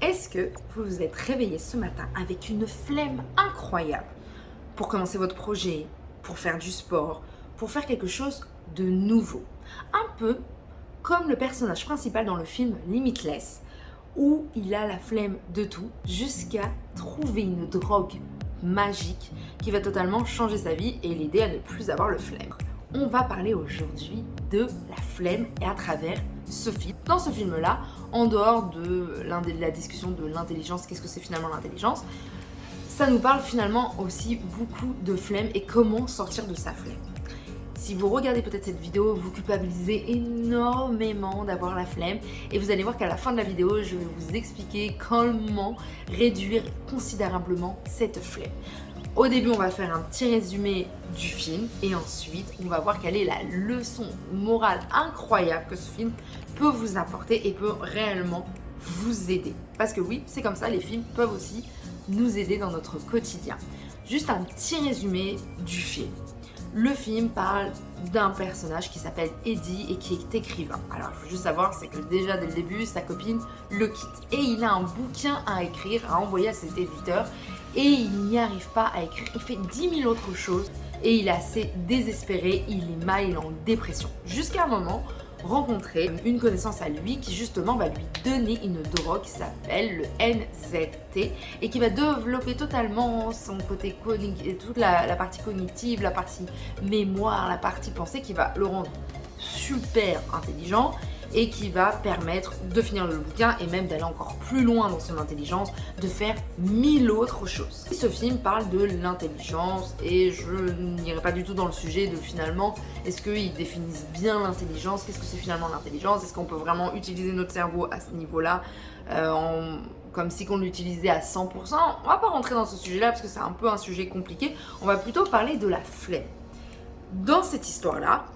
Est-ce que vous vous êtes réveillé ce matin avec une flemme incroyable pour commencer votre projet, pour faire du sport, pour faire quelque chose de nouveau? Un peu comme le personnage principal dans le film Limitless, où il a la flemme de tout jusqu'à trouver une drogue magique qui va totalement changer sa vie et l'aider à ne plus avoir le flemme. On va parler aujourd'hui de la flemme et à travers ce film. Dans ce film-là, en dehors de la discussion de l'intelligence, qu'est-ce que c'est finalement l'intelligence, ça nous parle finalement aussi beaucoup de flemme et comment sortir de sa flemme. Si vous regardez peut-être cette vidéo, vous culpabilisez énormément d'avoir la flemme et vous allez voir qu'à la fin de la vidéo, je vais vous expliquer comment réduire considérablement cette flemme. Au début, on va faire un petit résumé du film et ensuite, on va voir quelle est la leçon morale incroyable que ce film peut vous apporter et peut réellement vous aider. Parce que oui, c'est comme ça, les films peuvent aussi nous aider dans notre quotidien. Juste un petit résumé du film. Le film parle d'un personnage qui s'appelle Eddie et qui est écrivain. Alors, il faut juste savoir, c'est que déjà dès le début, sa copine le quitte. Et il a un bouquin à écrire, à envoyer à cet éditeur. Et il n'y arrive pas à écrire. Il fait 10 000 autres choses et il est assez désespéré, il est mal, il est en dépression. Jusqu'à un moment, rencontrer une connaissance à lui qui justement va lui donner une drogue qui s'appelle le NZT et qui va développer totalement son côté cognitif, toute la partie cognitive, la partie mémoire, la partie pensée qui va le rendre super intelligent et qui va permettre de finir le bouquin et même d'aller encore plus loin dans son intelligence, de faire 1000 autres choses. Ce film parle de l'intelligence et je n'irai pas du tout dans le sujet de finalement est-ce qu'ils définissent bien l'intelligence, qu'est-ce que c'est finalement l'intelligence, est-ce qu'on peut vraiment utiliser notre cerveau à ce niveau-là comme si on l'utilisait à 100%. On va pas rentrer dans ce sujet-là parce que c'est un peu un sujet compliqué, on va plutôt parler de la flemme. Dans cette histoire-là,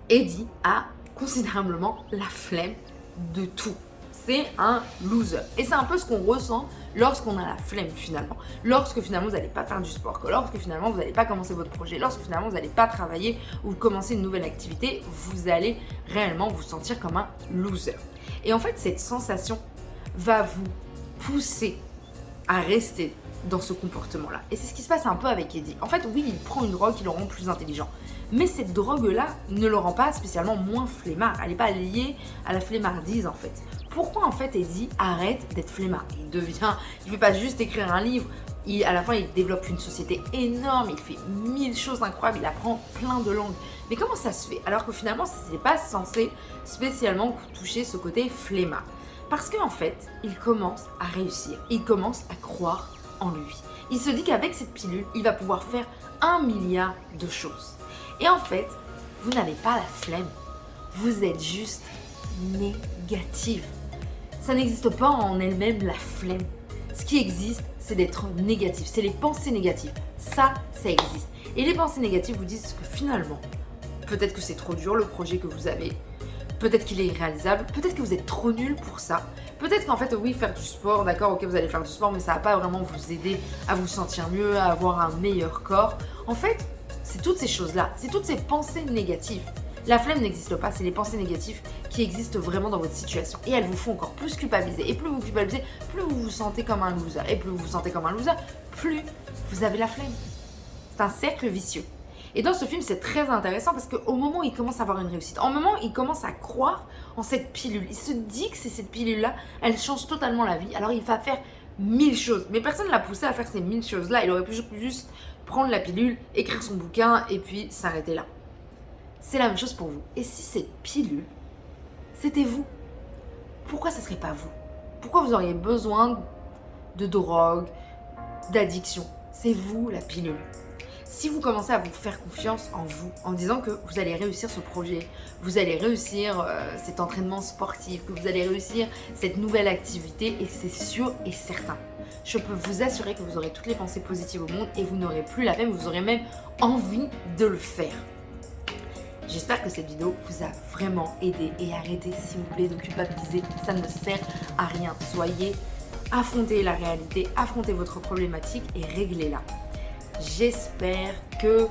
Eddie a considérablement la flemme de tout. C'est un loser. Et c'est un peu ce qu'on ressent lorsqu'on a la flemme finalement. Lorsque finalement vous n'allez pas faire du sport, lorsque finalement vous n'allez pas commencer votre projet, lorsque finalement vous n'allez pas travailler ou commencer une nouvelle activité, vous allez réellement vous sentir comme un loser. Et en fait, cette sensation va vous pousser à rester dans ce comportement-là. Et c'est ce qui se passe un peu avec Eddie. En fait, oui, il prend une drogue qui le rend plus intelligent. Mais cette drogue-là ne le rend pas spécialement moins flemmard. Elle n'est pas liée à la flemmardise, en fait. Pourquoi, en fait, Eddie arrête d'être flemmard? Il ne fait pas juste écrire un livre. À la fin, il développe une société énorme. Il fait 1000 choses incroyables. Il apprend plein de langues. Mais comment ça se fait? Alors que finalement, ce n'est pas censé spécialement toucher ce côté flemmard. Parce qu'en fait, il commence à réussir. Il commence à croire en lui. Il se dit qu'avec cette pilule, il va pouvoir faire 1 milliard de choses. Et en fait, vous n'avez pas la flemme. Vous êtes juste négative. Ça n'existe pas en elle-même la flemme. Ce qui existe, c'est d'être négatif. C'est les pensées négatives. Ça existe. Et les pensées négatives vous disent que finalement, peut-être que c'est trop dur le projet que vous avez. Peut-être qu'il est irréalisable, peut-être que vous êtes trop nul pour ça. Peut-être qu'en fait, oui, faire du sport, d'accord, ok, vous allez faire du sport, mais ça va pas vraiment vous aider à vous sentir mieux, à avoir un meilleur corps. En fait, c'est toutes ces choses-là, c'est toutes ces pensées négatives. La flemme n'existe pas, c'est les pensées négatives qui existent vraiment dans votre situation. Et elles vous font encore plus culpabiliser. Et plus vous culpabilisez, plus vous vous sentez comme un loser. Et plus vous vous sentez comme un loser, plus vous avez la flemme. C'est un cercle vicieux. Et dans ce film, c'est très intéressant parce qu'au moment où il commence à avoir une réussite, au moment où il commence à croire en cette pilule, il se dit que c'est cette pilule-là, elle change totalement la vie. Alors il va faire 1000 choses. Mais personne ne l'a poussé à faire ces 1000 choses-là. Il aurait pu juste prendre la pilule, écrire son bouquin et puis s'arrêter là. C'est la même chose pour vous. Et si cette pilule, c'était vous? Pourquoi ça ne serait pas vous? Pourquoi vous auriez besoin de drogue, d'addiction? C'est vous la pilule. Si vous commencez à vous faire confiance en vous, en disant que vous allez réussir ce projet, vous allez réussir cet entraînement sportif, que vous allez réussir cette nouvelle activité, et c'est sûr et certain, je peux vous assurer que vous aurez toutes les pensées positives au monde et vous n'aurez plus la flemme, vous aurez même envie de le faire. J'espère que cette vidéo vous a vraiment aidé et arrêtez s'il vous plaît de culpabiliser, ça ne sert à rien. Affrontez la réalité, affrontez votre problématique et réglez-la. J'espère que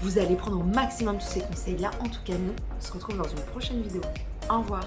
vous allez prendre au maximum tous ces conseils-là. En tout cas, nous, on se retrouve dans une prochaine vidéo. Au revoir.